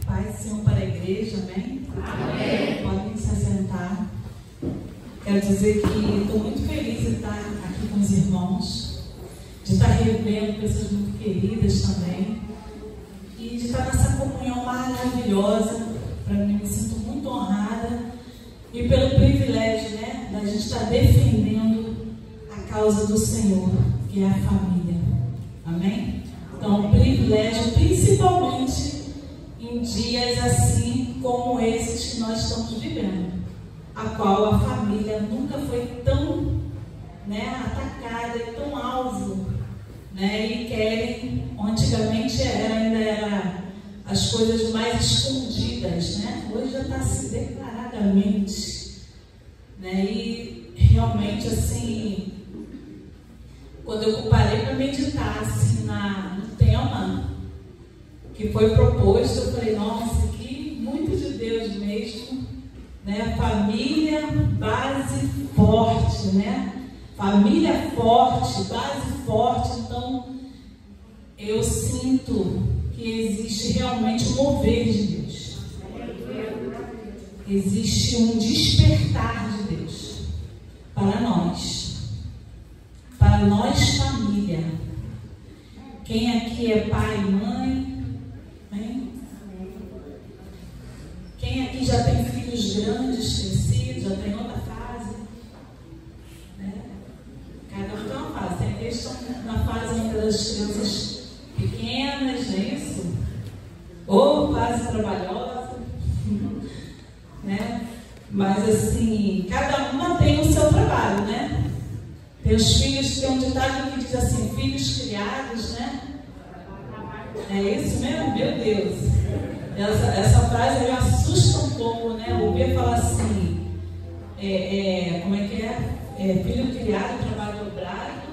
Paz, Senhor, para a igreja, amém? Amém. Podem se assentar. Quero dizer que estou muito feliz de estar aqui com os irmãos, de estar revendo pessoas muito queridas também, e de estar nessa comunhão maravilhosa. Para mim, me sinto muito honrada e pelo privilégio, né, da gente estar defendendo a causa do Senhor, que é a família. Amém? Então, privilégio, principalmente em dias assim como esses que nós estamos vivendo, a qual a família nunca foi tão, né, atacada e tão alvo, né, e querem, antigamente ainda era as coisas mais escondidas, né, hoje já está assim declaradamente, né, e realmente assim, quando eu parei para meditar assim no tema que foi proposto, eu falei, nossa, que muito de Deus mesmo, né? Família, base forte, né? Família forte, base forte. Então, eu sinto que existe realmente um mover de Deus. Existe um despertar de Deus para nós família. Quem aqui é pai e mãe? Quem aqui já tem filhos grandes, crescidos, já tem outra fase? Né? Cada um tem uma fase. Tem aqueles que estão na fase ainda das crianças pequenas, não é isso? Ou fase trabalhosa. Né? Mas assim, cada uma tem o seu trabalho, né? Tem os filhos, tem um ditado que diz assim, filhos criados, né? É isso mesmo? Meu Deus! Essa frase me assusta um pouco, né? Ouvir falar assim, como é que é? Filho criado, trabalho dobrado.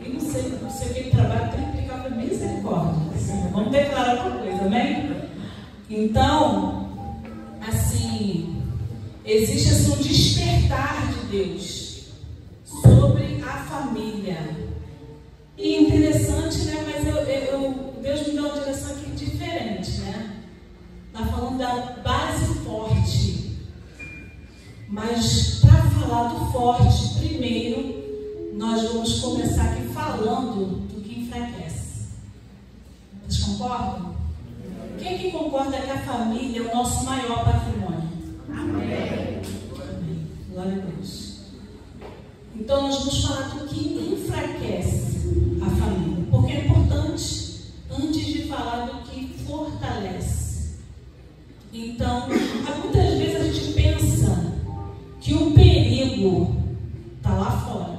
E não sei o que trabalho tem que implicar para misericórdia. Assim, vamos declarar uma coisa, amém? Então, assim, existe assim, um despertar de Deus sobre a família. E interessante, né? Mas Deus me deu uma direção aqui diferente, né? Está falando da base forte. Mas para falar do forte, primeiro nós vamos começar aqui falando do que enfraquece. Vocês concordam? Quem que concorda que a família é o nosso maior patrimônio? Amém. Amém. Glória a Deus. Então nós vamos falar do que enfraquece a família, porque é importante antes de falar do que fortalece. Então, muitas vezes a gente pensa que o perigo está lá fora,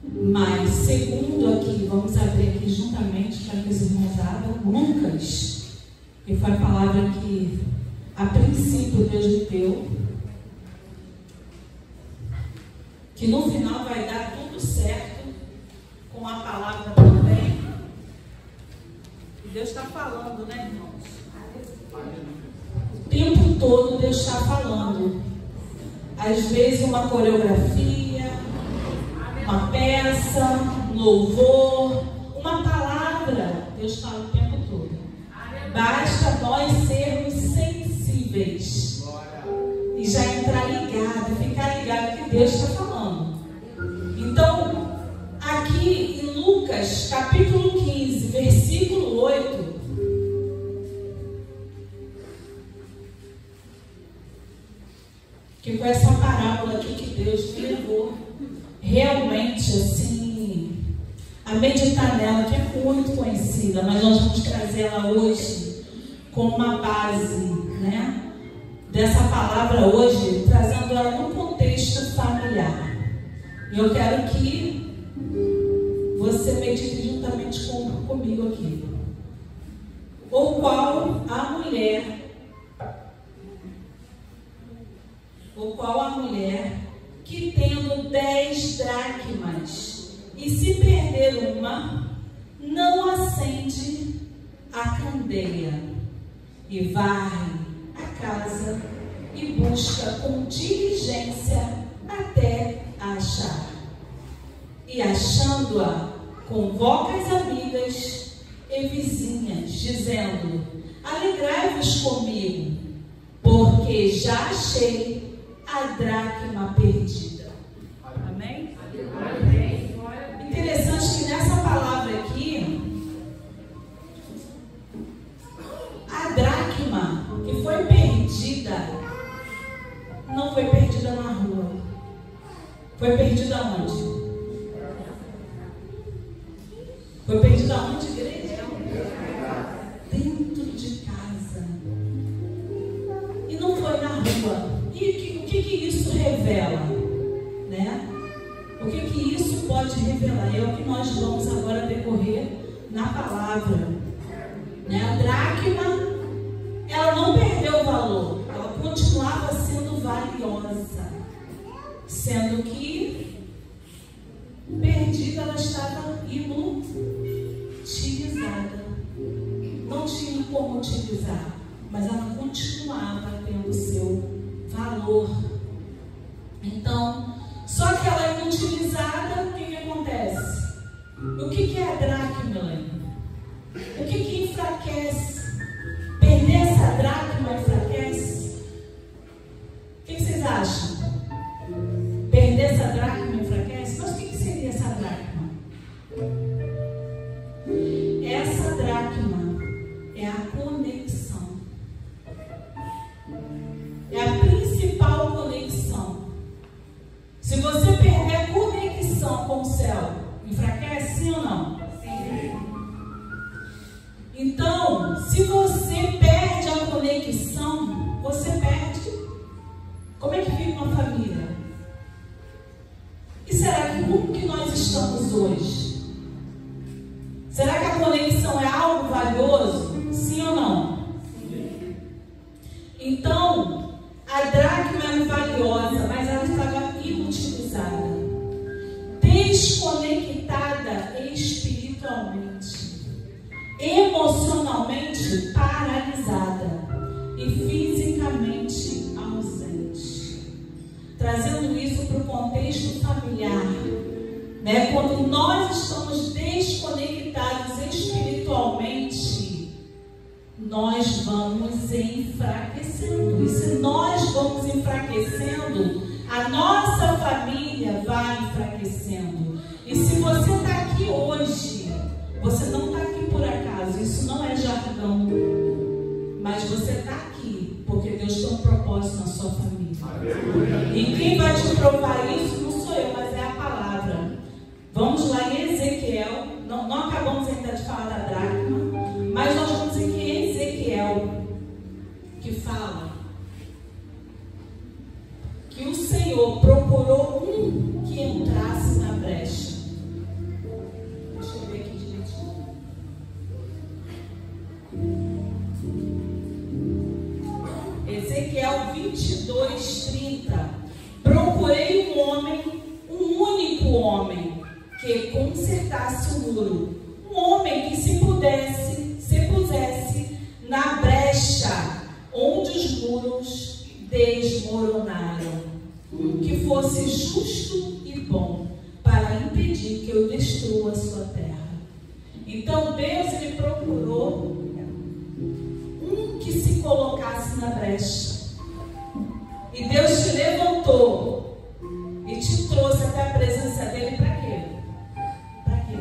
mas segundo aqui, vamos abrir aqui juntamente para que os irmãos abram Lucas, que foi a palavra que a princípio Deus me deu, que no final vai dar tudo certo com a palavra também. E Deus está falando, né, irmãos? O tempo todo Deus está falando. Às vezes uma coreografia, uma peça, um louvor, uma palavra. Deus fala o tempo todo. Basta nós sermos sensíveis e já entrar ligado, ficar ligado que Deus está falando. Então, aqui em Lucas, capítulo 15, versículo 8, que foi essa parábola aqui que Deus me levou realmente assim a meditar nela, que é muito conhecida, mas nós vamos trazer ela hoje como uma base, né, dessa palavra hoje, trazendo ela no contexto familiar. E eu quero que você medite juntamente comigo aqui. O qual a mulher que tendo 10 dracmas e se perder uma, não acende a candeia e varre a casa e busca com diligência até achar. e achando-a, convoca as amigas e vizinhas, dizendo: alegrai-vos comigo, porque já achei a dracma perdida. Amém? Amém. Interessante que nessa palavra aqui, a dracma que foi perdida, não foi perdida na rua. Foi perdida onde? Foi perdida onde, igreja? Dentro de casa. E não foi na rua. E o que isso revela? Né? O que isso pode revelar? É o que nós vamos agora decorrer na palavra. Né? A dracma, ela não perdeu o valor. Ela continuava sendo valiosa. Sendo que perdida, ela estava inutilizada. Não tinha como utilizar, mas ela continuava tendo seu valor. Então, só que ela é inutilizada, o que acontece? O que é a dracma? O que enfraquece? Perder essa dracma enfraquece? O que vocês acham? Perder essa dracma enfraquece? Mas o que seria essa dracma? Essa dracma é a conexão. É a principal conexão. Se você perder a conexão com o céu, enfraquece, sim ou não? Sim. Então, se você perde a conexão, você perde. Como é que vive uma família? E será que como que nós estamos hoje? Será que a conexão é algo valioso? Sim ou não? Sim. Então, a dracma é valiosa, mas ela estava inutilizada, desconectada espiritualmente, emocionalmente paralisada e fisicamente ausente. Trazendo isso para o contexto familiar, né? Quando nós estamos desconectados espiritualmente, nós vamos enfraquecendo. E se nós vamos enfraquecendo, a nossa família vai enfraquecendo. E se você está aqui hoje, você não está aqui por acaso, isso não é jargão, mas você está aqui porque Deus tem um propósito na sua família. E quem vai te provar isso não sou eu, mas é a palavra. Vamos lá em Ezequiel. Não acabamos ainda de falar da dracma, mas nós vamos aqui em Ezequiel, que fala que o Senhor procurou um que entrasse na brecha. Deixa eu ver aqui direitinho. Ezequiel 22:30. Procurei um único homem que consertasse o muro, um homem que se pusesse na brecha onde os muros desmoronaram, que fosse justo e bom para impedir que eu destrua a sua terra. Então Deus, ele procurou um que se colocasse na brecha, e Deus te levantou e te trouxe até a presença dele para quê? Para quê?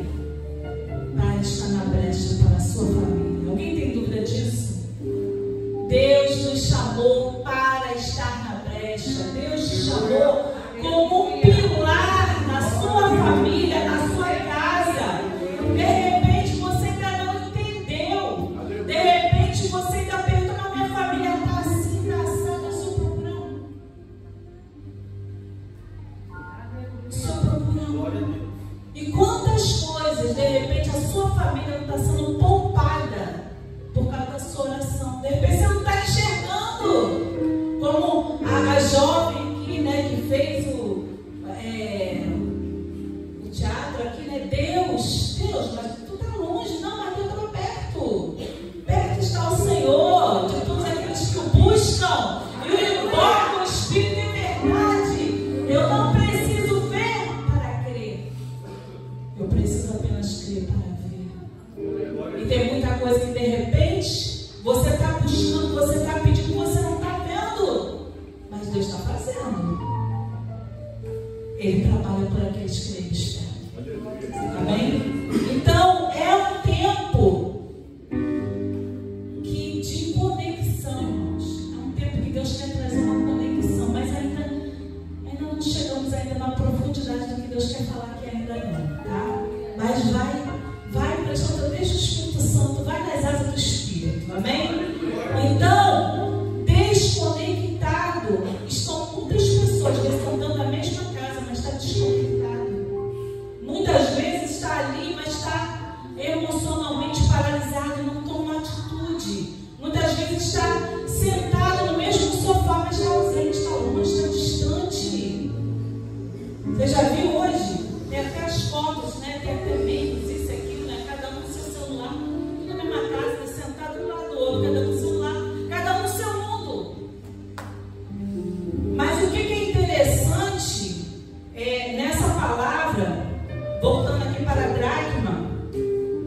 Para estar na brecha para a sua família. Alguém tem dúvida disso? Deus nos chamou para estar na brecha. Deus te chamou como um pilar na sua família, na sua casa. De repente você ainda não entendeu. De repente você ainda pergunta: na minha família está assim, está assado, eu sou procurando. Estou procurando. E quantas coisas, de repente, a sua família não está sendo poupada por causa da sua oração. De repente você não está enxergando. Como a jovem aqui, né, que fez o teatro aqui, né? Deus, mas tu está longe. Não, mas eu estou perto. Perto está o Senhor, de todos aqueles que o buscam e o invocam o Espírito em verdade. Eu não preciso ver para crer. Eu preciso apenas crer para ver. E tem muita coisa que de repente você está buscando, você está pedindo, você não está vendo. Mas Deus está fazendo. Ele trabalha por aqueles que ele espera. Amém? Então é um tempo de conexão, irmãos. É um tempo que Deus quer trazer uma conexão, mas ainda não chegamos ainda na profundidade do que Deus quer falar aqui ainda não, tá? Mas vai prestando, deixa o Espírito Santo, vai nas asas do Espírito, amém? Então, desconectado, estão muitas pessoas que estão dentro da mesma casa, mas está desconectado. Muitas vezes está ali, mas está emocionalmente paralisado, não toma atitude. Muitas vezes está sentado no mesmo sofá, mas está ausente, está longe, está distante. Você já viu hoje? Tem até as fotos, né? Tem até memes, isso e aquilo, né? Cada um no seu celular, tudo na mesma casa, sentado um lado do outro, cada um no celular, cada um no seu mundo. Mas o que é interessante nessa palavra, voltando aqui para a dracma,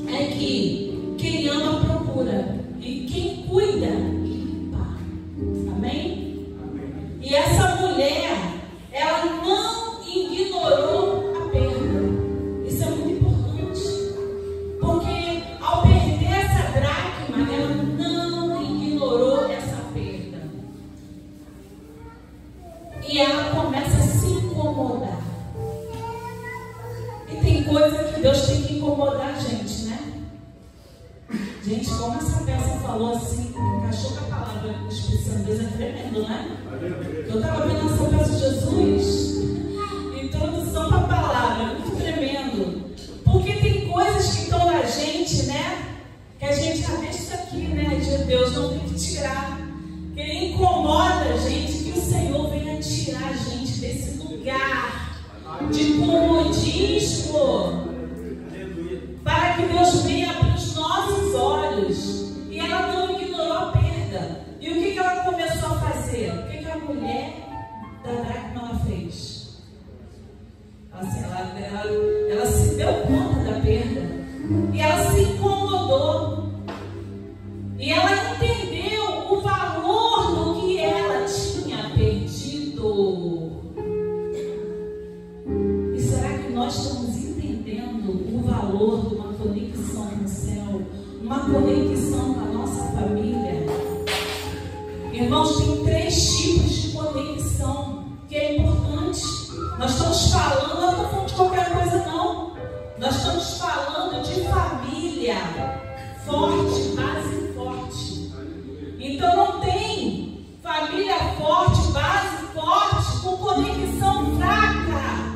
é que quem ama procura e quem cuida limpa. Amém? E essa mulher, ela não ignorou a perda. Isso é muito importante, porque ao perder essa dracma, ela não ignorou essa perda. E ela começa a se incomodar. E tem coisa que Deus tem que incomodar a gente, né? Gente, como essa peça falou assim, encaixou com a palavra do Espírito Santo, Deus é tremendo, né? Eu estava vendo essa peça, Jesus, introdução para a palavra, é muito tremendo. Porque tem coisas que estão na gente, né? Que a gente deixa isso aqui, né? De Deus não tem que tirar. Que Ele incomoda a gente, que o Senhor venha tirar a gente desse lugar de comodismo, para que Deus venha abrir os nossos olhos. E ela não ignorou a perda. E o que ela começou a fazer? O que a mulher da dracma ela fez? Assim, ela se deu conta da perda e ela se incomodou. E ela entendeu o valor do que ela tinha perdido. E será que nós estamos entendendo o valor de uma conexão com o céu? Uma conexão com a nossa família? Irmãos, tem 3 tipos de conexão que é importante. Nós estamos falando, não estou falando de qualquer coisa não. Nós estamos falando de família forte, base forte. Então não tem família forte, base forte, com conexão fraca.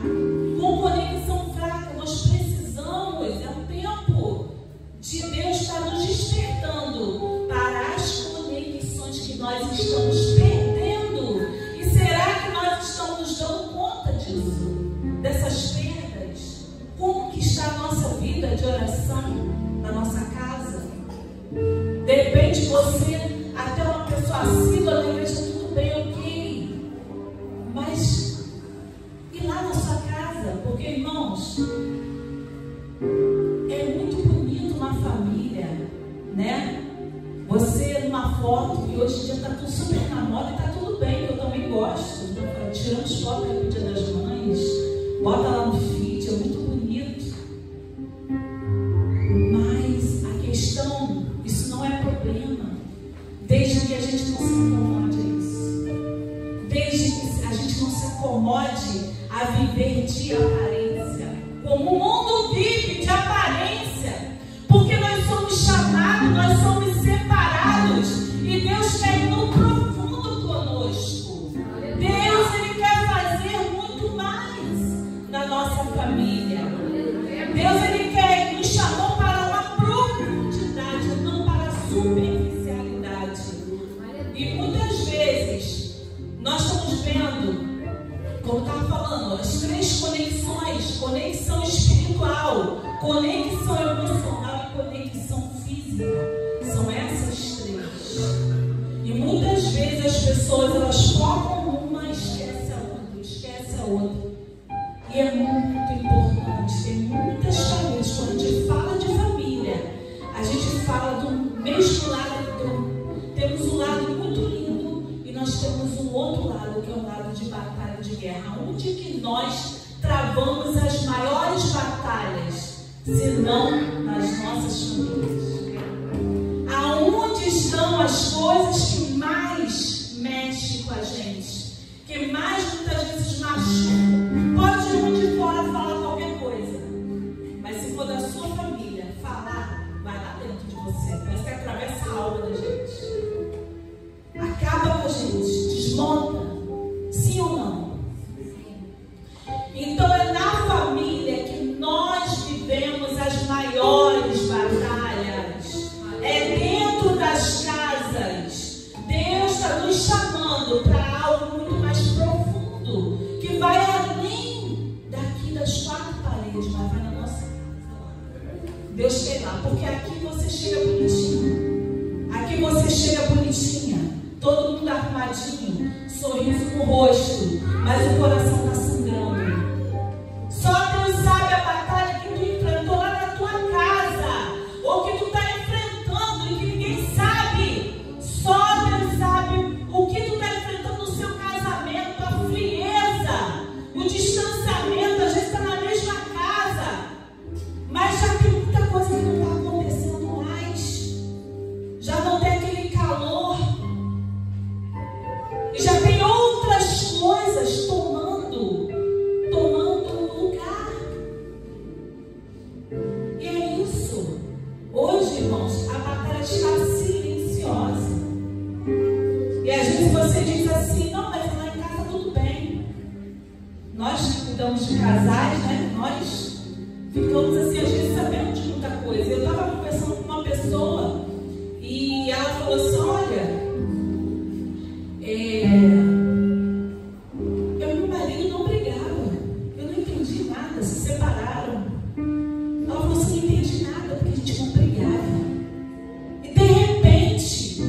Com conexão fraca, nós precisamos, é um tempo de Deus estar nos despertando para as conexões que nós estamos perdendo. E será que nós estamos nos dando conta disso? Dessas perdas? Como que está a nossa vida de oração na nossa casa? De repente você, até uma pessoa assídua na igreja, tudo bem, ok. Mas e lá na sua casa? Porque, irmãos, é muito bonito uma família, né? Você numa foto, que hoje em dia está tudo super na moda e está tudo bem, eu também gosto. Tiramos foto no Dia das Mães, bota lá no feed, é muito bonito. Mas a questão, isso não é problema, desde que a gente não se incomode a isso. Desde que a gente não se acomode a viver de aparência, como o mundo vive de aparência, porque nós somos chamados, nós somos separados, e Deus quer ir no profundo conosco. Deus, Ele quer fazer muito mais na nossa família. Deus, Ele quer, nos chamou para uma profundidade, não para superficialidade. E muitas vezes nós estamos vendo, como estava falando, as 3 conexões: conexão espiritual, conexão emocional e conexão física. São essas 3. E muitas vezes as pessoas, elas focam uma e esquecem a outra, esquecem a outra. E é muito importante, tem muitas travamos as maiores batalhas, senão nas nossas famílias? Aonde estão as coisas que mais mexem com a gente? Que mais muitas vezes machucam? Pode um de fora falar qualquer coisa, mas se for da sua família, falar vai lá dentro de você. Parece que atravessa a alma da gente. Acaba com a gente, desmonta. Sim ou não? Então é na família que nós vivemos as maiores batalhas. É dentro das casas. Deus está nos chamando para algo muito mais profundo, que vai além daqui das quatro paredes, mas vai na nossa casa. Deus quer lá, porque aqui você chega bonitinho. Aqui você chega bonitinha. Todo mundo arrumadinho, sorriso no rosto, mas o coração está sangrando. Só Deus sabe a batalha que tu enfrentou lá na tua casa, ou que tu está enfrentando e que ninguém sabe. Só Deus sabe o que tu está enfrentando no seu casamento, a frieza, o distanciamento. Às vezes está na mesma casa, mas já tem muita coisa que não está acontecendo mais. Já não tem aquele calor. E já tem outras coisas tomando lugar. E é isso. Hoje, irmãos, a batalha está silenciosa. E às vezes você diz assim, não, mas lá em casa tudo bem. Nós que cuidamos de casais, né? Nós ficamos assim, às vezes sabendo de muita coisa. Eu estava conversando com uma pessoa e ela falou assim, olha, eu e meu marido não brigava. Eu não entendi nada, se separaram. Ela falou assim, não entendi nada, porque a gente não brigava. E de repente,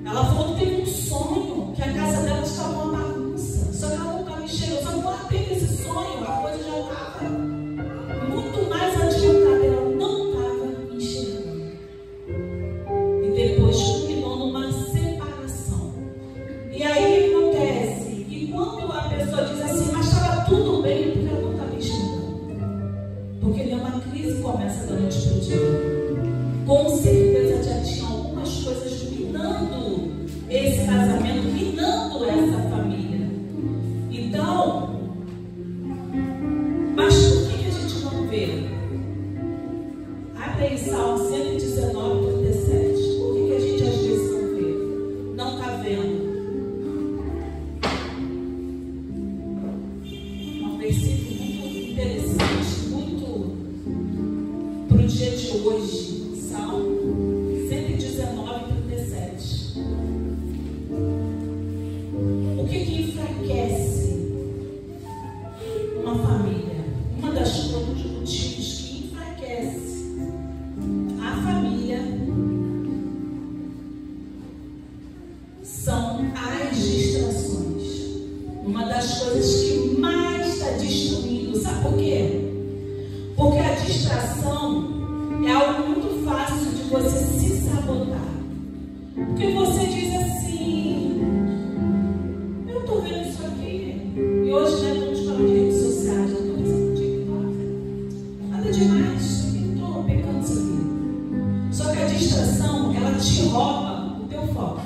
ela falou que teve um sonho, que a casa dela estava uma bagunça. Só que ela não estava enxergando. Só que quando ela teve esse sonho, a coisa já estava muito mais adiantada. Ela não estava enxergando. E depois culminou numa separação. E aí o que acontece? E quando a pessoa diz assim, mas estava tudo bem, porque ela não estava enxergando. Porque nenhuma crise começa da noite para o dia. Com certeza já tinha algumas coisas minando esse casamento, minando essa família. Então, mas por que a gente não vê? Abre aí Salmo 119, 37. Por que a gente às vezes não vê? Não está vendo? Um versículo muito interessante, muito para o dia de hoje. Salmo 119, 37. O que enfraquece uma família? Uma das motivos que enfraquece a família são as distrações. Uma das coisas que mais está destruindo. Sabe por quê? Porque a distração é algo muito fácil de você se sabotar. Porque você diz assim, eu estou vendo isso aqui. E hoje, né, vamos falar de redes sociais. Eu estou pensando no TikTok. Nada demais. Eu estou pecando isso aqui. Só que a distração, ela te rouba o teu foco.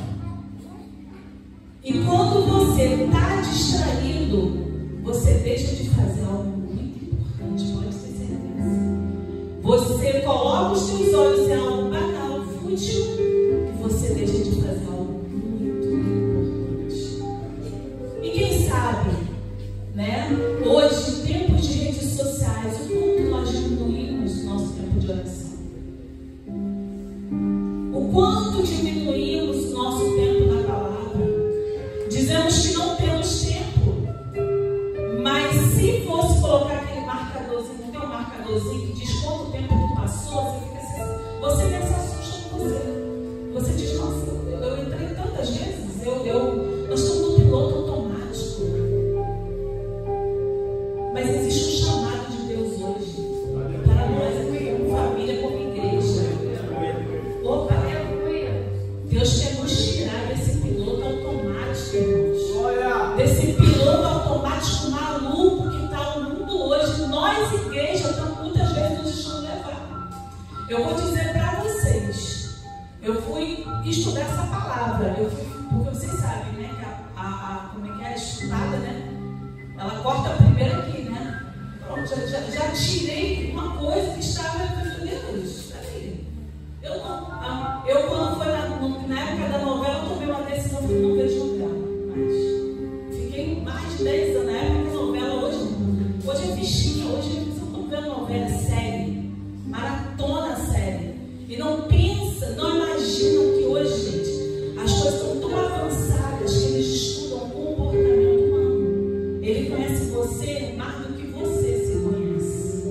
E quando você está distraído, você deixa de fazer algo muito importante, pode ter certeza. Você coloca os seus olhos em algo banal, fútil, e você deixa de fazer algo muito importante. E quem sabe, né? Hoje, em tempos de redes sociais, o quanto nós diminuímos nosso tempo de oração. O quanto diminuímos nosso tempo na palavra. Dizemos que não temos tempo, mas se fosse colocar aquele marcadorzinho, não tem um marcadorzinho que diz quanto tempo que passou, você fica assim, você nem se assusta com você. Você diz, nossa, eu entrei tantas vezes, nós estamos no piloto automático. Mas existe um chamado de Deus hoje, para nós, como família, como igreja. Opa, Deus quer nos tirar desse piloto automático, irmãos. Desse piloto automático maluco que nós, igreja, muitas vezes nos deixamos levar. Eu vou dizer para vocês, eu fui estudar essa palavra, porque vocês sabem, né, que como é que é a estudada, né? Ela corta primeiro aqui, né? Pronto, já tirei uma coisa que estava, meu Deus, peraí. Eu quando foi na época da novela, eu tomei uma decisão que não vejo novela, mas fiquei mais de 10 anos na época da novela. Hoje é fichinha, hoje eu estou vendo novela, série, maratona série. E não pensa, não imagina que hoje, gente, as coisas estão tão avançadas que eles estudam o comportamento humano. Ele conhece você mais do que você se conhece.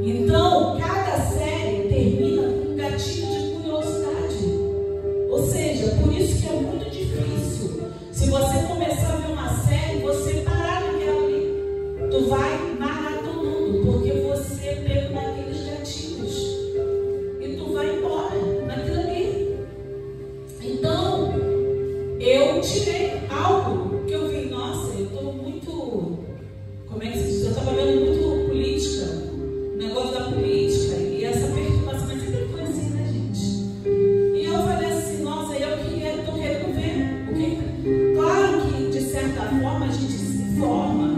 Então, cada série termina com um gatilho de curiosidade. Ou seja, por isso que é muito difícil. Se você começar a ver uma série, você parar naquela ali. Tu vai maratonando, porque você pegou naqueles gatilhos. E tu vai embora naquilo ali. Então, eu tirei algo que eu vi, nossa, eu estou muito, como é que se diz? Eu estava vendo muito política, o negócio da política, e essa perturbação, mas sempre foi assim, né, gente? E eu falei assim, nossa, eu estou querendo ver. Porque, claro que, de certa forma, a gente se informa,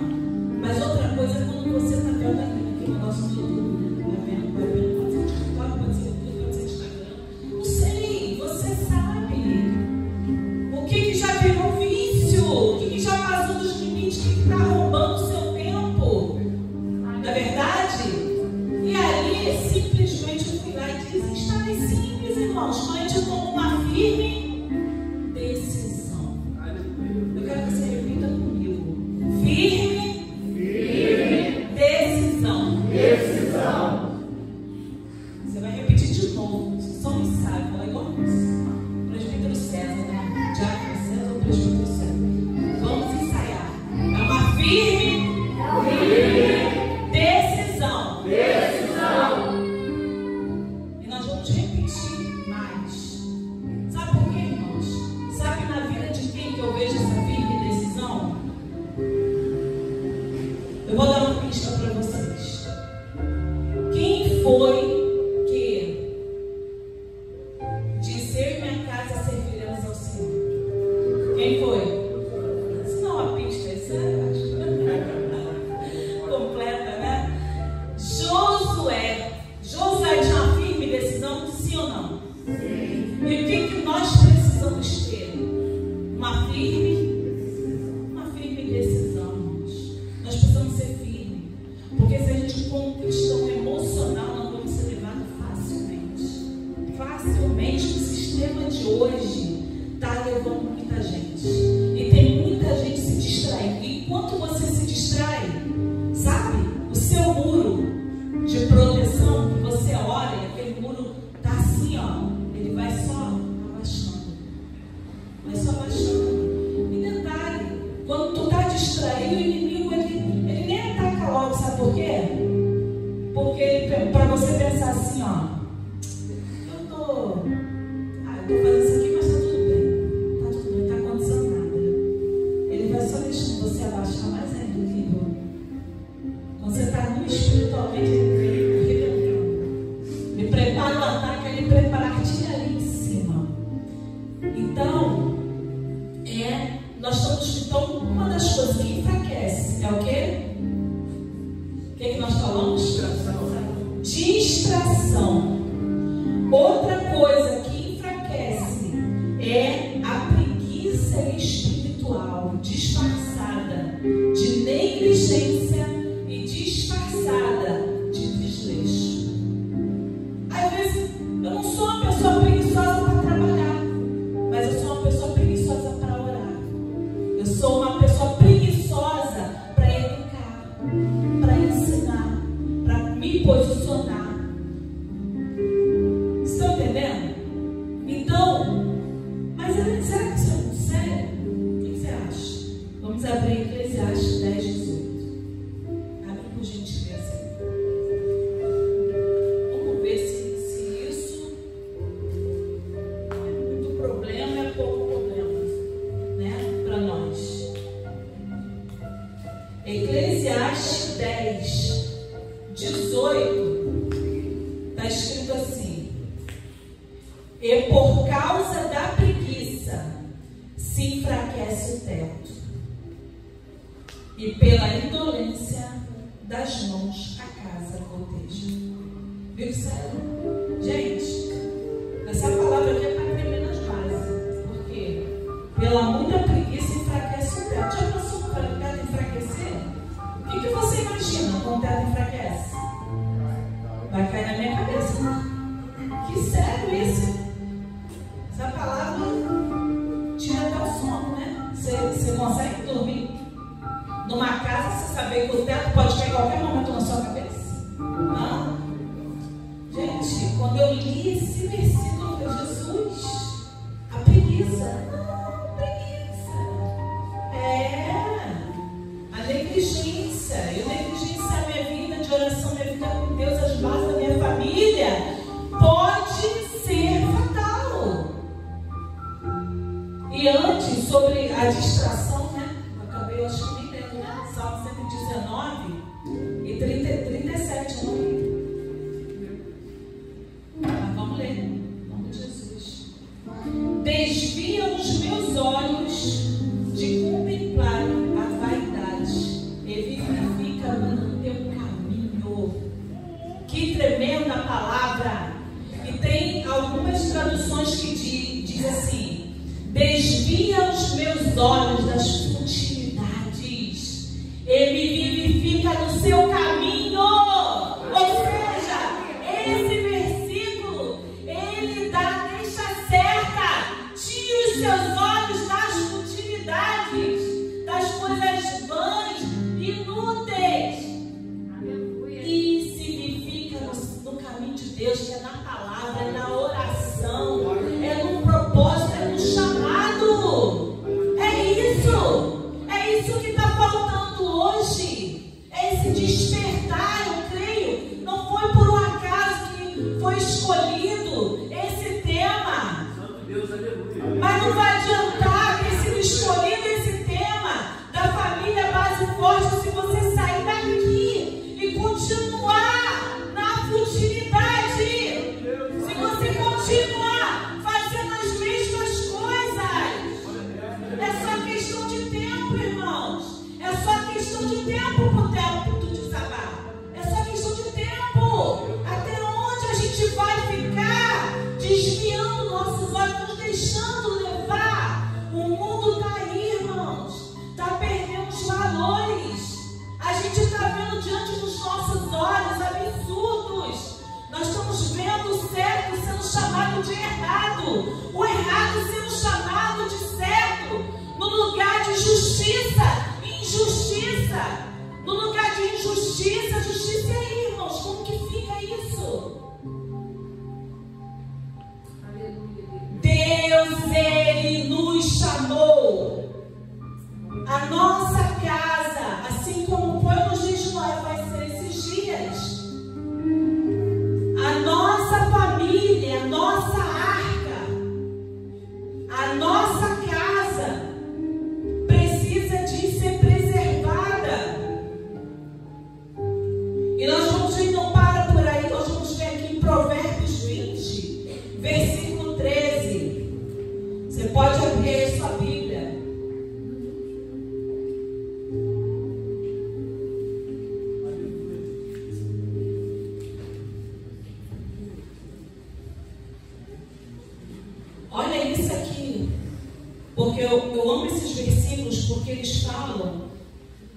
mas outra coisa é quando você está vendo aquele negócio no YouTube, né? Vai vendo, pode ser TikTok, pode ser YouTube, pode ser Instagram. Não sei, você sabe o que já virou vício, o que já passou dos limites, que está roubando o seu tempo, não é verdade? E ali, simplesmente, eu fui lá e disse, está mais simples, irmãos, quando a gente toma uma firme decisão. Eu quero que você repita comigo. Firme decisão. Você vai repetir de novo. Só um ensaio, fala igual isso. Presbítero César, né? Diácono César ou presbítero César? Vamos ensaiar. É uma firme decisão. E nós vamos repetir mais. Sabe por quê, irmãos? Sabe na vida de quem que eu vejo essa firme decisão? Eu vou dar uma pista para vocês. Quem foi que disse eu e minha casa serviremos ao Senhor? Quem foi? Isso não é uma pista, isso é completa, né? Josué tinha uma firme decisão, sim ou não? E o que nós precisamos ter? Uma firme decisão. Nós precisamos ser firmes, porque se a gente conquista um emocional, não vamos ser levados facilmente. O sistema de hoje está levando muita gente, e tem muita gente se distraindo. E enquanto você se distrai, sabe, o seu muro de proteção, que você ora e aquele muro está assim, ó, ele vai só abaixando. E detalhe, quando tu está distraído, o inimigo ele nem ataca logo, sabe por quê? Porque para você pensar assim, ó, eu tô fazendo isso aqui, mas tá tudo bem, não está acontecendo nada. Ele vai só deixando você abaixar mais ainda o nível. Quando você está no espiritualmente, ele vem arrebentando. Me prepara o ataque, ele prepara a artilharia em cima. Então, então, uma das coisas que enfraquece é o quê? O que nós falamos? Distração. Outra coisa que enfraquece é a preguiça espiritual disfarçada de negligência e disfarçada de desleixo. Às vezes, eu não sou uma pessoa preguiçosa para trabalhar, mas eu sou uma pessoa preguiçosa para orar. Eu sou uma pessoa preguiçosa para educar, para ensinar, para me posicionar. Estão entendendo? Então, mas será que isso é muito sério? O que você acha? Vamos abrir Eclesiastes 10, 18. Abre por gentileza. Vamos ver se isso é muito problema, é pouco problema, né? Para nós. Eclesiastes 10, 18, está escrito assim: e por causa da preguiça se enfraquece o teto, e pela indolência das mãos a casa goteja. Viu, sério? Gente, essa palavra aqui é para tremer nas bases. Por quê? Pela muita preguiça enfraquece o teto. Já passou para o teto enfraquecer? O que você imagina quando o teto enfraquece? Vai cair na minha cabeça, né? Que sério isso? Essa palavra tira até o sono, né? Você consegue dormir numa casa, você saber que o teto pode cair a qualquer momento na sua cabeça? Não? Gente, quando eu li esse versículo, eu falei: Jesus, a preguiça. Não, preguiça. A negligência. Eu negligenciar a minha vida de oração, minha vida com Deus, as bases da minha família, pode ser fatal. E antes, sobre a distração, né? Eu acabei, acho que nem lendo, né? Salmo 119 e 37, eu não li. Mas vamos ler, em nome de Jesus. Desvia os meus olhos de contemplar a vaidade e vivifica-me no teu caminho. Que tremenda palavra! E tem algumas traduções que diz assim: desvia os meus olhos das futilidades e me vivifica no seu caminho. Ou seja, esse versículo, ele deixa certa: tira os seus olhos das futilidades, das coisas vãs, inúteis, e se vivifica no caminho de Deus, que é na palavra, é na oração, é no propósito, é no chamado. É isso que está faltando hoje. É esse despertar, eu creio. Não foi por um acaso que foi escolhido esse tema. Mas não vai adiantar ter sido escolhido esse tema da família Base Forte se você sair daqui e continuar na futilidade. Se você continuar fazendo as mesmas coisas. É só questão de tempo, irmãos. É só questão de tempo para o tempo tudo desabar. É só questão de tempo. Até onde a gente vai ficar desviando nossos olhos, nos deixando levar? O mundo está aí, irmãos. Está perdendo os valores. A gente está vendo diante dos nossos olhos absurdos. Nós estamos vendo o certo sendo chamado de errado, o errado sendo chamado de certo, no lugar de justiça, injustiça. No lugar de injustiça, justiça. E aí, irmãos, como que fica isso? Deus, Ele nos chamou. A nossa casa, assim como foi nos dias de Noé, vai ser esses dias. A nossa família, a nossa arca, a nossa casa precisa de ser preservada. E nós vamos ver, não para por aí, nós vamos ver aqui em Provérbios 20, versículo 13. Você pode abrir aí sua Bíblia. Olha isso aqui, porque eu amo esses versículos, porque eles falam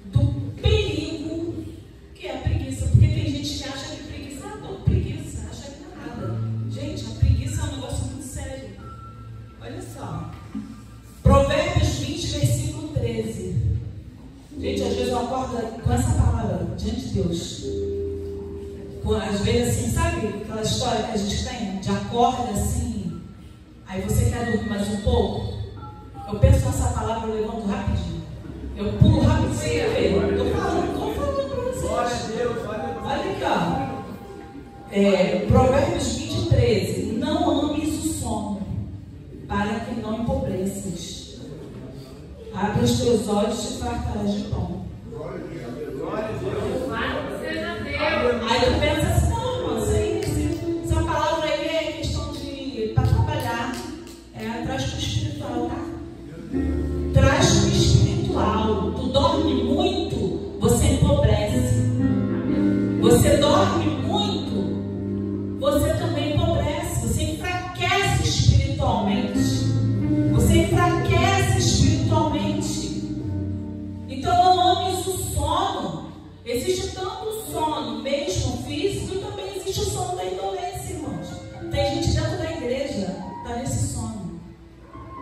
do perigo que é a preguiça. Porque tem gente que acha que preguiça é tão preguiça, acha que não é nada. Gente, a preguiça é um negócio muito sério. Olha só, Provérbios 20, versículo 13. Gente, às vezes eu acordo com essa palavra diante de Deus. Às vezes assim, sabe aquela história que a gente tem de acorda assim, aí você quer dormir mais um pouco? Eu penso nessa palavra, eu levanto rapidinho. Eu pulo rapidinho. Estou falando para vocês. Olha aqui, ó. Provérbios 20, 13. Não ames o sono, para que não empobreças. Abre os teus olhos e te fartarás de pão. Glória a Deus. Glória a Deus. Aí tu pensa assim, não, irmão, essa palavra aí é questão de para trabalhar. Traz para o espiritual, tá? Traz para o espiritual. Tu dorme muito, você empobrece. Você dorme muito, você também empobrece. Você enfraquece espiritualmente. Você enfraquece espiritualmente. Então não ames o sono. Existe tanto sono, mesmo físico, e também existe o sono da indolência, irmãos. Tem gente dentro da igreja, está nesse sono.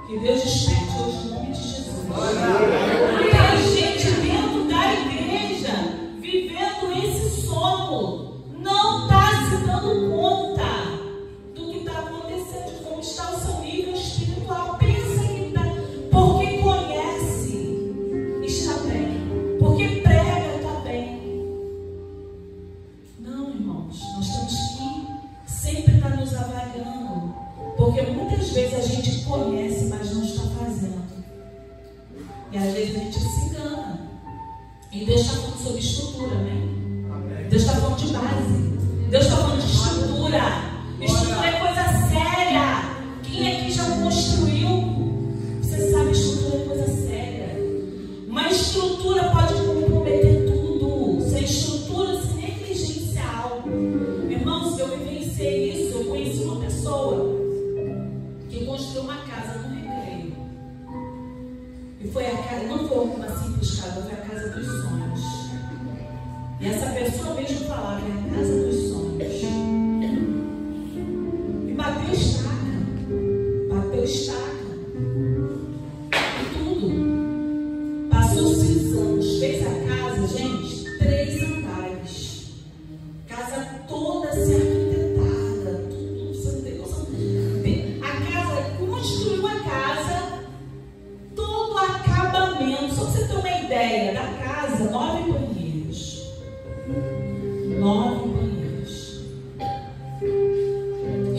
Que Deus desperte hoje no nome de Jesus. Tem gente dentro da igreja vivendo esse sono. Não está se dando conta do que está acontecendo, de como está o seu nível espiritual. Pensa que está, porque conhece, está bem. Porque prega, está bem. Não, irmãos, nós temos que sempre estar nos avaliando. Porque muitas vezes a gente conhece, mas não está fazendo. E às vezes a gente se engana. E Deus está falando sobre estrutura, né? Deus está falando de base. Deus está falando de estrutura. Estrutura é coisa séria. Quem aqui já construiu? Você sabe, estrutura é coisa séria. Uma estrutura pode comprometer tudo. Sem estrutura se negligencia algo. Irmãos, eu vivenciei isso. Eu conheci uma pessoa que construiu uma casa no Recreio. E foi a casa, não foi uma simples casa, foi a casa dos sonhos. E essa pessoa mesmo falava, é a casa dos sonhos. E bateu estaca. E tudo. Passou-se os anos. Fez a casa, gente, 3 andares. Casa toda se arquitetada. Tudo, você não tem noção. A casa, construiu a casa, todo o acabamento. Só para você ter uma ideia da casa, 9 banheiros. 9 banheiros.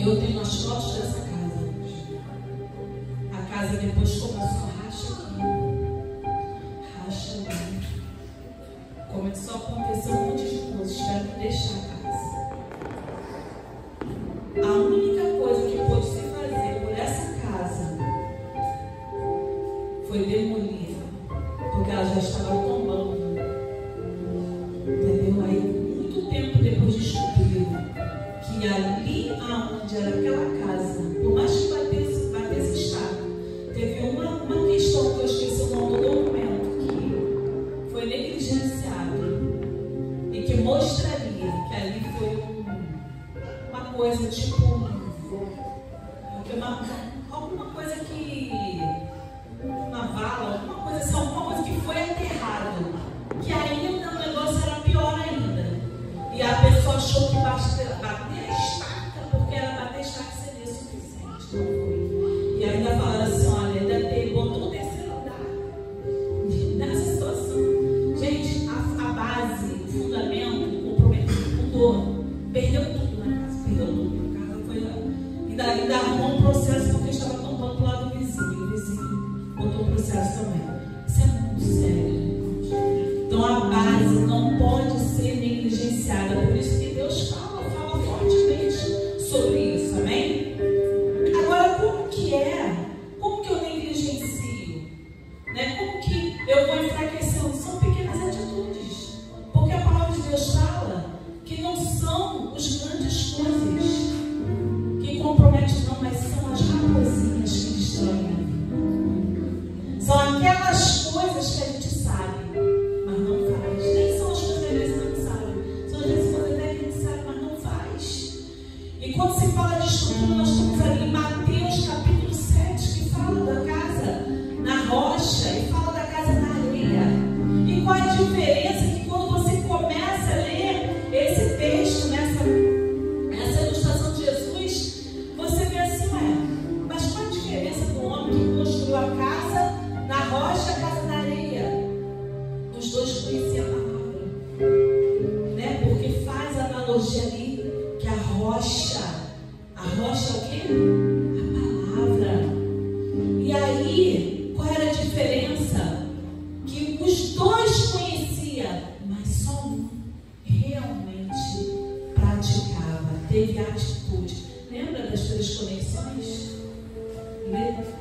Eu tenho as fotos dessa casa hoje. A casa depois começou a racha ali. Começou a acontecer um monte de coisas. Tiveram que deixar a casa. A única coisa que pôde se fazer por essa casa foi demolir, porque ela já estava tombando. Entendeu? Aí, muito tempo depois descobriu que ali aonde era aquela casa, por mais que batesse estaca, teve uma questão que eu esqueci o nome do documento, que foi negligenciado e que mostraria que ali foi uma coisa tipo alguma coisa que uma vala, alguma coisa assim, alguma coisa que foi aterrado, que ainda o negócio era pior ainda. E a pessoa achou que bater a estaca, porque era bater a estaca seria suficiente. Não foi. E ainda falaram assim, olha, ainda botou o terceiro andar. Nessa situação, gente, a base, o fundamento, o comprometido, o dono, perdeu tudo na casa, A casa foi lá. Ainda arrumou um processo porque estava tombando pro lado do vizinho. E o vizinho botou o processo também. Isso é muito sério, irmãos. Então a base não pode ser negligenciada. Por isso que Deus fala fortemente sobre isso, amém? Agora, como que eu negligencio? Né? Como que eu vou enfraquecendo? São pequenas atitudes. Porque a palavra de Deus fala que não são os grandes coisas que comprometem, não, mas são as raposinhas que destroem a vida. São aquelas coisas que a gente sabe, mas não faz. Nem são as coisas que a gente não sabe. São as coisas que a gente sabe, mas não faz. E quando se fala de estrutura, nós estamos ali em Mateus capítulo 7, que fala da casa na rocha e fala da casa na areia. E qual é a diferença? Que quando você começa a ler esse texto, essa ilustração de Jesus, você vê assim, mas qual a diferença do homem que construiu a casa na rocha e a casa na areia? Os dois conheciam a palavra, né? Porque faz a analogia ali que a rocha é o quê? A palavra. E aí, qual era a diferença? Que os dois conheciam, mas só um realmente teve atitude. Lembra das 3 conexões?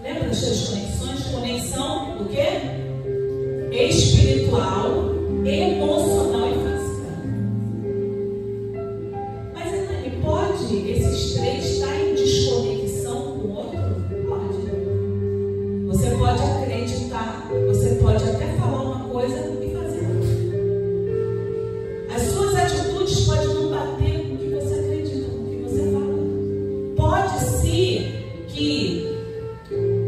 Lembra das 3 conexões? Conexão o quê? Espiritual, emocional e física. Mas ele pode, esses 3, estar em desconexão com o outro? Pode. Você pode acreditar, você pode até falar uma coisa e fazer outra. As suas atitudes podem não bater com o que você acredita, com o que você fala. Pode ser que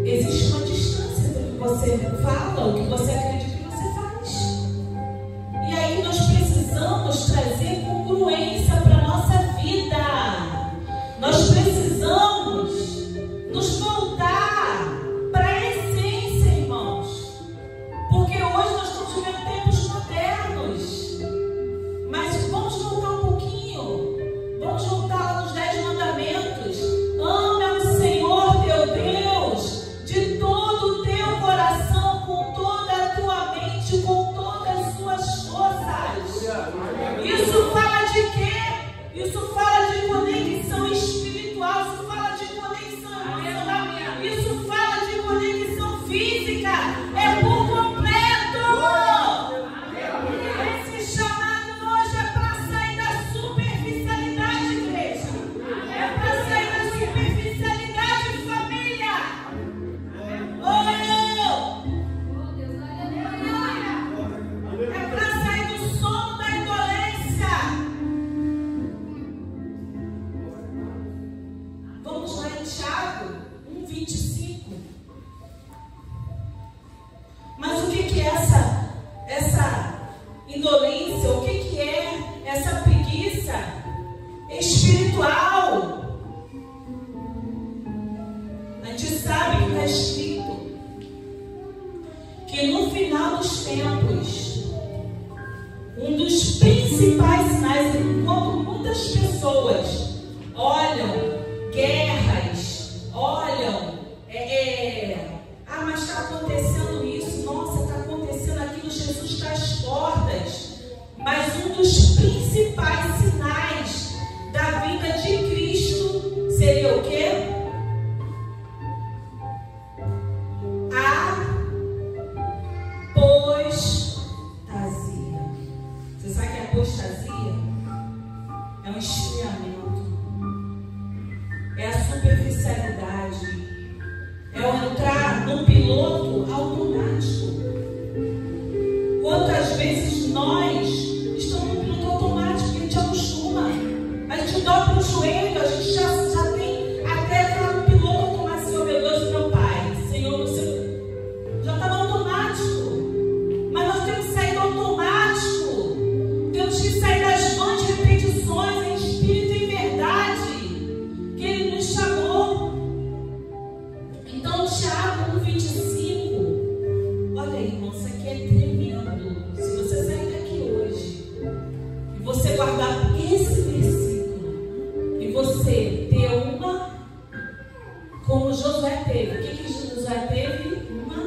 existe uma distância do que você fala, o que você acredita. Trazer congruência para a nossa vida. Nós precisamos nos voltar para a essência, irmãos. Porque hoje nós estamos vivendo tempos modernos. Mas vamos voltar um pouquinho. Vamos voltar lá nos 10 mandamentos. Ama o Senhor teu Deus de todo o teu coração, com toda a tua mente, com todas as suas forças. Isso fala de quê? Isso fala de conexão espiritual, isso fala de conexão emocional, isso fala de conexão física. É por completo. Esse chamado hoje é para sair da superficialidade, igreja. É para sair da superficialidade, família. É para sair do sono da indolência. Vamos lá em Tiago 1:25. Mas o que é essa indolência? O que é essa preguiça espiritual? A gente sabe que está escrito que no final dos tempos, um dos principais sinais, enquanto muitas pessoas olham guerras, olham, mas está acontecendo isso, nossa, está acontecendo aquilo, Jesus está às portas. Mas um dos principais sinais da vinda de Cristo seria o quê? Apostasia. Você sabe que a apostasia é um esfriamento, é a superficialidade, é o entrar no piloto automático. Quantas vezes nós estamos no piloto automático, a gente acostuma, a gente dobra o joelho, a gente já tem até entrar no piloto automático. Senhor, meu Deus, meu Pai, Senhor, você já está no automático. Mas nós temos que sair do automático, temos que sair das vãs repetições em espírito e em verdade que Ele nos chamou. Então, Tiago 1:25, olha aí, irmão, isso aqui é tremendo. Se você sair daqui hoje e você guardar esse versículo e você ter uma, como Josué teve, o que Josué teve? Uma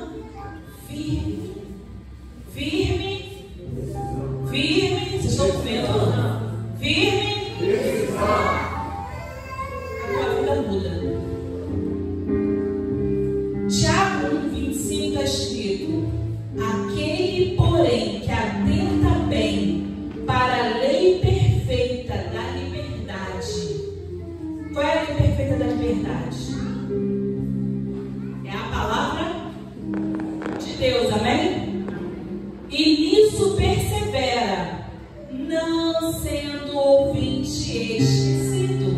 firme. Vocês estão com medo? Firme. A tua vida muda. Tiago 1:25 está escrito: aquele, porém, que atenta bem para a lei perfeita da liberdade. Qual é a lei perfeita da liberdade? É a palavra de Deus, amém? E nisso persevera, não sendo ouvinte esquecido.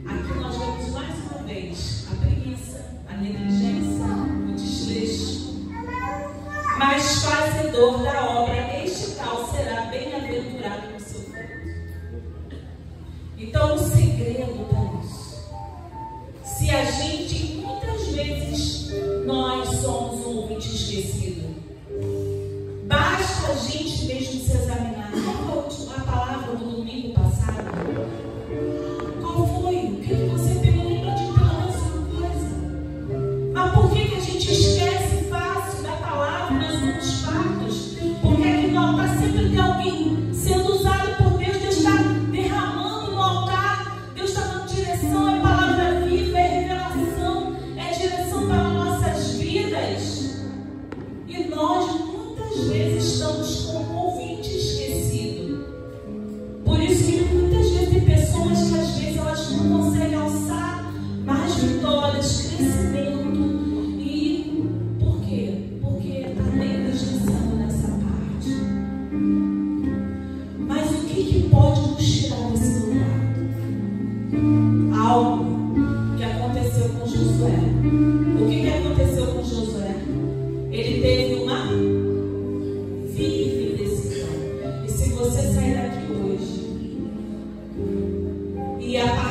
Aqui nós vemos mais uma vez a preguiça, a negligência, o desleixo. Mas fazedor da obra, este tal será bem-aventurado no seu fruto. Então o segredo está nisso. Se a gente, muitas vezes, nós somos um ouvinte esquecido. Basta a gente mesmo se examinar. Qual foi a palavra do domingo passado? Qual foi? O que você pegou? Lembra de pelo menos uma coisa. Mas por que a gente esquece fácil da palavra? Nós somos fartos. Porque aqui não está sempre tem alguém sendo usado por Deus, Deus está derramando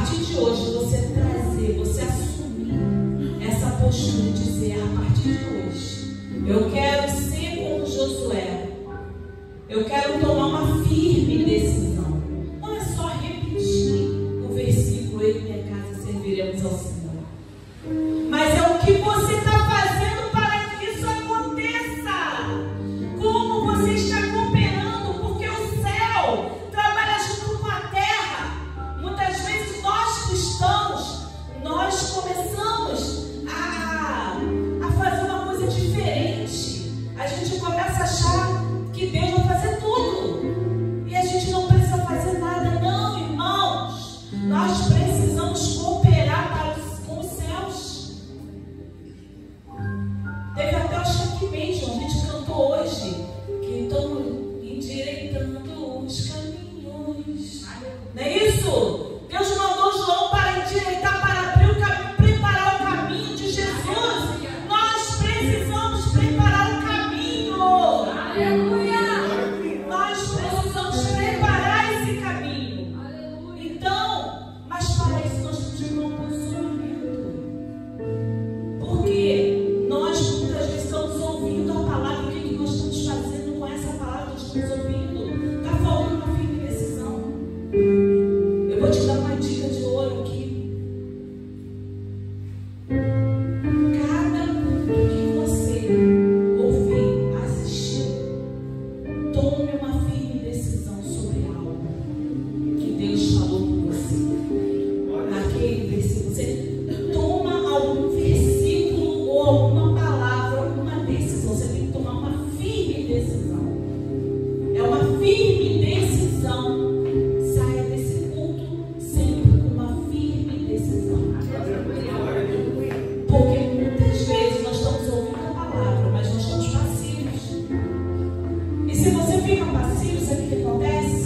partir de hoje, você trazer, você assumir essa postura e dizer, a partir de hoje, eu quero ser como Josué. Eu quero tomar uma firme decisão. Não é só repetir o versículo, eu e minha casa serviremos ao Senhor. Mas é o que você está fazendo para que isso aconteça. Como você está cooperando, porque o céu trabalha junto com a terra. Muitas vezes nós cristãos, nós começamos a fazer uma coisa diferente. A gente começa a achar que Deus vai fazer tudo. E a gente não precisa fazer nada, não, irmãos. Nós precisamos cooperar com os céus. Teve até o checkmate, a gente cantou hoje, que estão endireitando os caminhos. Não é isso? Deus mandou João para endireitar, para abrir o caminho, preparar o caminho de Jesus. Nós precisamos preparar o caminho. Aleluia! Nós precisamos preparar esse caminho. Então, mas para isso nós temos que ter um posicionamento. Porque nós muitas vezes estamos ouvindo a palavra, o que nós estamos fazendo com essa palavra que estamos ouvindo? Está faltando uma firme decisão. Eu vou te dar uma dica de ouro aqui. Cada culto que você ouvir, assistir, tome uma firme decisão sobre algo que Deus falou com você. Naquele versículo, você toma algum versículo ou alguma palavra, alguma decisão. Você tem que tomar uma firme decisão. É uma firme decisão. Saia desse culto sempre com uma firme decisão. Porque muitas vezes nós estamos ouvindo a palavra, mas nós estamos passivos. E se você fica passivo, sabe o que acontece?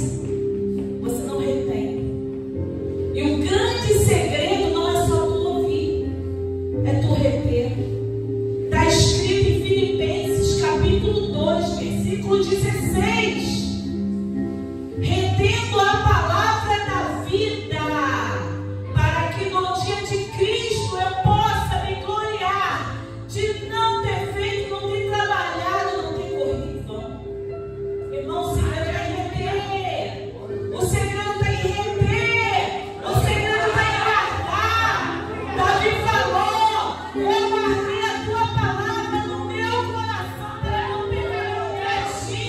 Você não retém. E o grande segredo não é só tu ouvir, é tu reter. Está escrito em Filipenses capítulo 2, versículo 16. Retendo a palavra da vida, para que no dia de Cristo eu possa me gloriar de não ter feito, não ter trabalhado, não ter corrido em vão. Irmão, o segredo é reter. O segredo está em reter. O segredo está em guardar. Davi falou: eu guardei a tua palavra no meu coração para não pecar contra ti.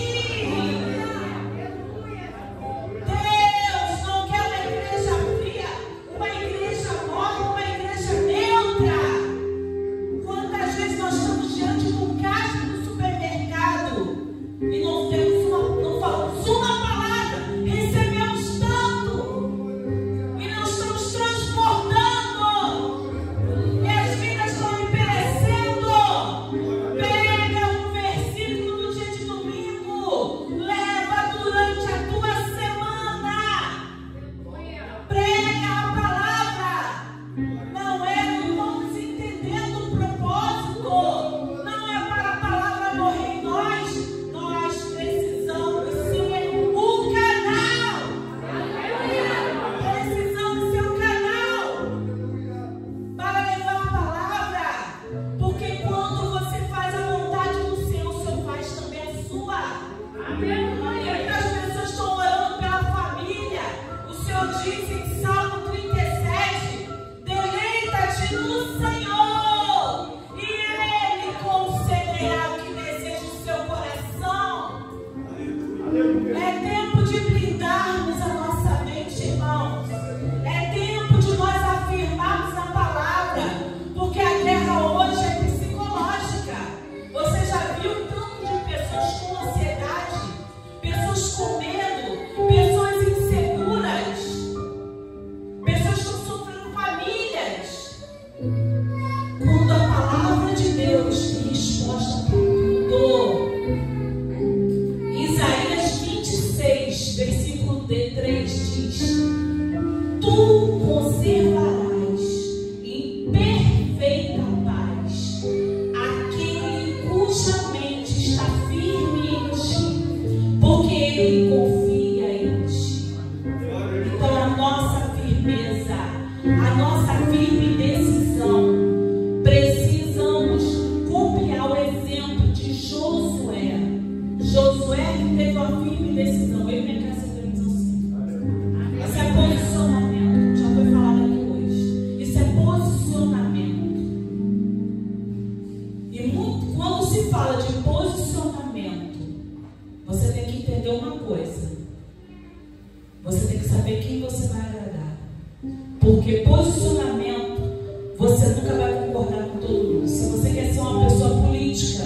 Deus não quer uma igreja fria, uma igreja morta, uma igreja neutra. Quantas vezes nós estamos diante do caixa do supermercado e não falamos uma palavra, recebemos tanto e não estamos transportando, e as vidas estão perecendo. Pega um versículo no dia de domingo, leva durante a tua semana, prega a palavra. Não vamos entendendo o propósito, não é para a palavra morrer em nós precisamos ser o canal. Precisamos ser o canal para levar a palavra, porque quando você faz a vontade do Senhor, o Senhor faz também a sua. Muitas pessoas estão orando pela família. O Senhor diz em Salmo 37: deleita-te no Senhor e Ele concederá o que deseja o seu coração. É tempo de blindarmos a nossa mente, irmãos. É tempo de nós afirmarmos a palavra, porque a guerra hoje é psicológica. Você já viu tanto de pessoas com ansiedade, pessoas com medo, pessoas inseguras, pessoas que estão sofrendo famílias. Quando a palavra de Deus tem resposta para tudo. Isaías 26, versículo 3 diz: tu conservarás em perfeita paz aquele cuja mente está firme em ti, porque ele confia em ti. Então a nossa firmeza a nossa firme decisão. Precisamos copiar o exemplo de Josué. Josué teve uma firme decisão. Eu e minha casa temos assim. Isso é posicionamento. Já foi falado aqui hoje. Isso é posicionamento. E muito, quando se fala de posicionamento, você tem que entender uma coisa. Você tem que saber quem você vai agradar. Porque posicionamento, você nunca vai concordar com todo mundo. Se você quer ser uma pessoa política,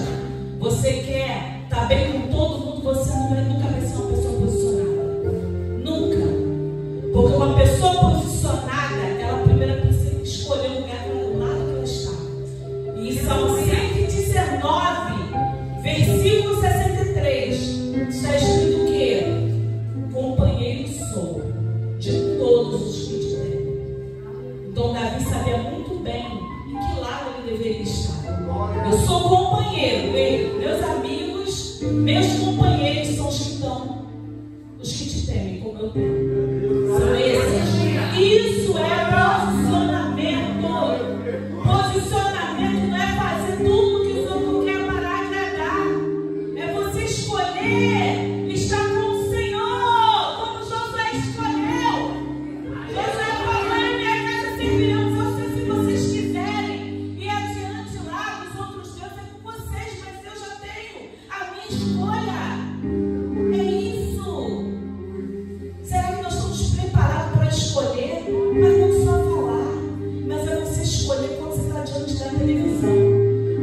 você quer estar bem com todo mundo, você nunca vai ser uma pessoa posicionada. Nunca. Porque uma pessoa posicionada, ela primeiro precisa escolher o lugar do lado que ela está. E Salmo 119, versículo 63, está escrito o quê? Companheiro sou de todos os que te temem. Então Davi sabia muito bem em que lado ele deveria estar. Eu sou companheiro, meus amigos, meus companheiros são os que te temem, como eu temo. São esses. Isso é posicionamento. Posicionamento não é fazer tudo que os outros querem para agradar. É você escolher estar com o Senhor, como Josué escolheu. Josué falou: em minha casa servirão vocês se vocês quiserem. E adiante lá dos outros deuses é com vocês, mas eu já tenho a minha escolha. É isso. Será que nós estamos preparados para escolher? Mas não só falar, mas é você escolher quando você está diante da televisão,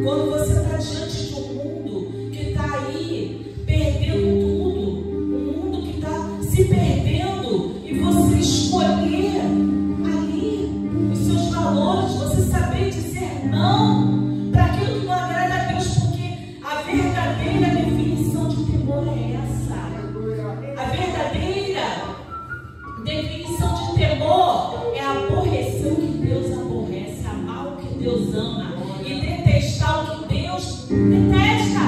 quando você está diante de um mundo que está aí perdendo tudo, um mundo que está se perdendo, e você escolher ali os seus valores, você saber dizer não para aquilo que não agrada a Deus, porque a verdadeira definição de temor é essa. A verdadeira definição de temor é aborrecer o que Deus aborrece, amar o que Deus ama e detestar o que Deus detesta.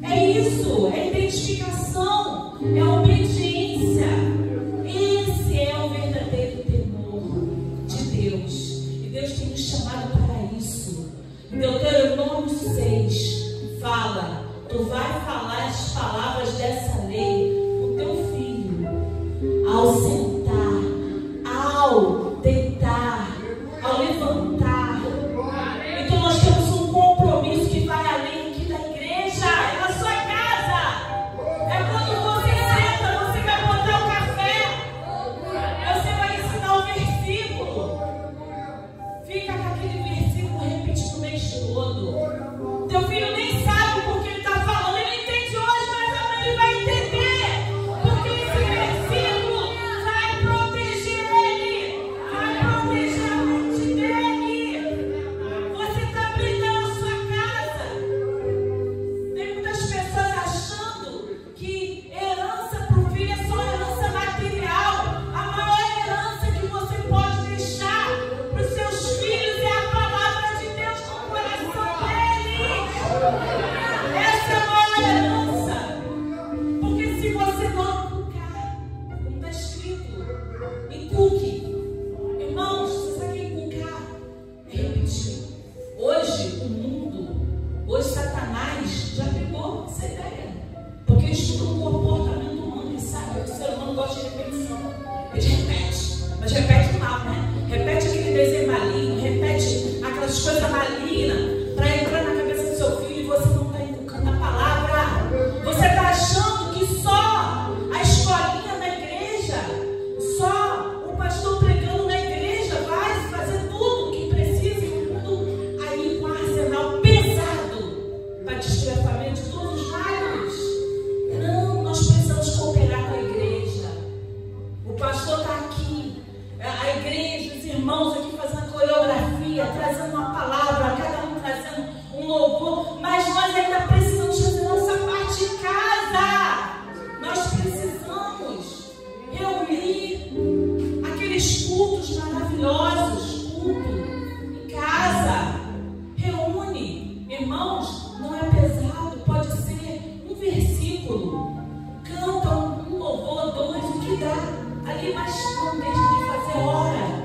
É isso, é identificação, é obediência. Esse é o verdadeiro temor de Deus. E Deus tem nos chamado para isso. Em Deuteronômio 6 fala: tu vai falar as palavras dessa lei com teu filho, ao sentar, ao deitar, ao levantar. Então nós temos um compromisso que vai além aqui da igreja, é na sua casa. É quando você senta, você vai botar o café, você vai ensinar o versículo. Fica com aquele versículo repetido o mês todo. Teu filho nem sabe porque ele está falando, ele entende hoje, mas amanhã ele vai entender. Porque esse versículo vai proteger ele, vai proteger a mente dele. Você está brindando a sua casa. Tem muitas pessoas achando que herança para o filho é só herança material. A maior herança que você pode deixar para os seus filhos é a palavra de Deus no coração deles. Essa é a maior herança. Porque se você não inculcar, como está escrito, inculque. Irmãos, você sabe que inculcar é repetir. Hoje, o mundo, hoje Satanás já pegou essa ideia. Porque ele estuda o comportamento humano, ele sabe que o ser humano gosta de repetição. Ele repete, mas repete mal, né? Repete aquele desenho maligno, repete aquelas coisas malignas para entrar na cabeça do seu filho, e você não está inculcando a palavra. Você está achando que só a escolinha na igreja, só o pastor pregando na igreja vai fazer tudo o que precisa, e tudo aí com um arsenal pesado para destruir a família de todos os lados. Não, nós precisamos cooperar com a igreja. O pastor está aqui, a igreja, os irmãos aqui fazendo a coreografia, trazendo uma palavra, cada um trazendo um louvor, mas nós ainda precisamos fazer nossa parte em casa. Nós precisamos reunir aqueles cultos maravilhosos, culto em casa. Reúne, irmãos, não é pesado, pode ser um versículo, canta um louvor, dois, o que dá ali, mas não deixe de fazer hora.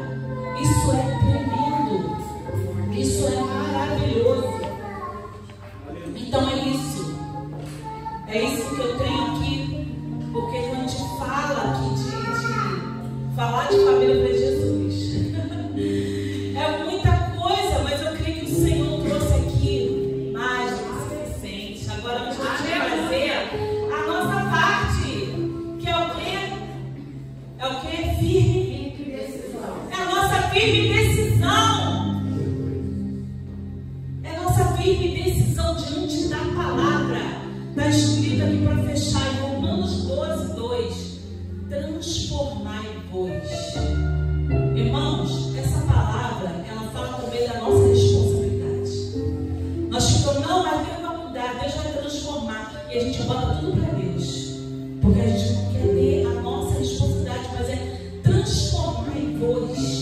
É o que? Firme decisão. É a nossa firme decisão. É a nossa firme decisão diante da palavra. Está escrito aqui para fechar em Romanos 12, 2. Transformai-vos. Irmãos, essa palavra, ela fala também da nossa responsabilidade. Nós ficamos, não, mas Deus vai mudar, Deus vai transformar. E a gente bota tudo para Deus. Porque a gente não quer ter a nossa responsabilidade, mas é transformar-vos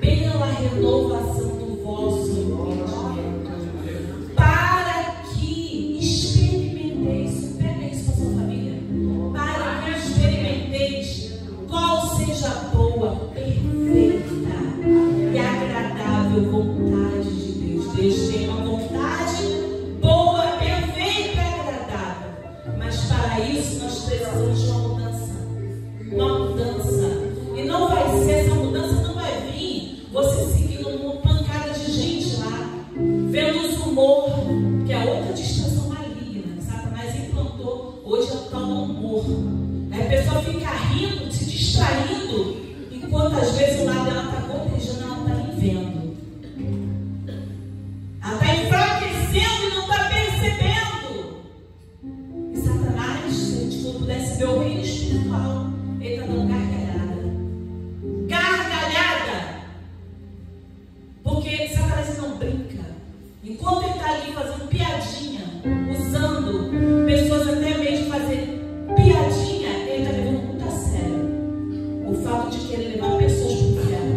pela renovação do vosso entendimento, para que experimenteis, pega isso para sua família, para que experimenteis qual seja a boa, perfeita e agradável vontade de Deus. Deus tem uma vontade boa, perfeita e agradável, mas para isso nós precisamos de uma mudança. Uma mudança. E não vai ser, essa mudança não vai vir você seguindo uma pancada de gente lá, vendo os humor, que é outra distração maligna. Satanás implantou, hoje é o tal do humor. Aí a pessoa fica rindo, se distraindo, enquanto às vezes o lado dela está gotejando, ela não está nem vendo. Ela está enfraquecendo e não está percebendo. E Satanás, se a gente não pudesse ver o reino espiritual, ele está dando gargalhada. Gargalhada! Porque Satanás não brinca. Enquanto ele está ali fazendo piadinha, usando pessoas até mesmo fazer piadinha, ele está levando muito a sério o fato de querer levar pessoas para o inferno.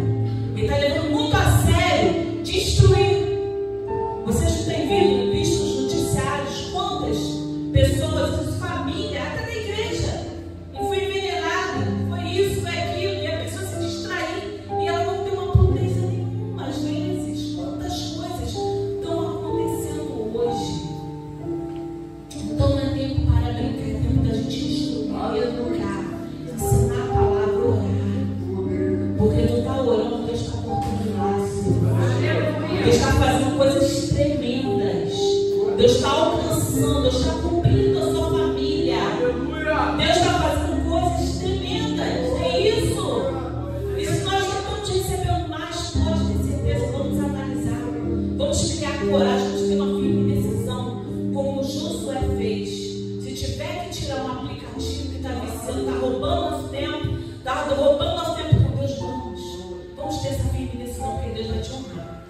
Ele está levando muito a sério destruir. Vocês não têm visto nos noticiários quantas pessoas, família, até da igreja, e foi envenenado, foi isso, foi aquilo, e a pessoa se distrair e ela não tem uma prudência nenhuma. Às vezes, quantas coisas estão acontecendo hoje. Então não é tempo para brincar, é tempo da gente instruir, educar, ensinar a palavra, orar. Porque tu está orando, Deus está cortando o laço. Deus está fazendo coisas tremendas. Deus está alcançando, Deus está cumprindo a sua família. Deus está fazendo coisas tremendas. É isso. E se nós não estamos recebendo mais, pode ter certeza, vamos analisar. Vamos criar coragem, vamos ter uma firme decisão, como Josué fez. Se tiver que tirar um aplicativo que está viciando, está roubando nosso tempo, está roubando nosso tempo com Deus, vamos ter essa firme decisão, porque Deus vai te honrar.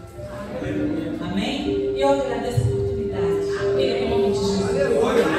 Amém? E eu agradeço a oportunidade. Em nome de Jesus.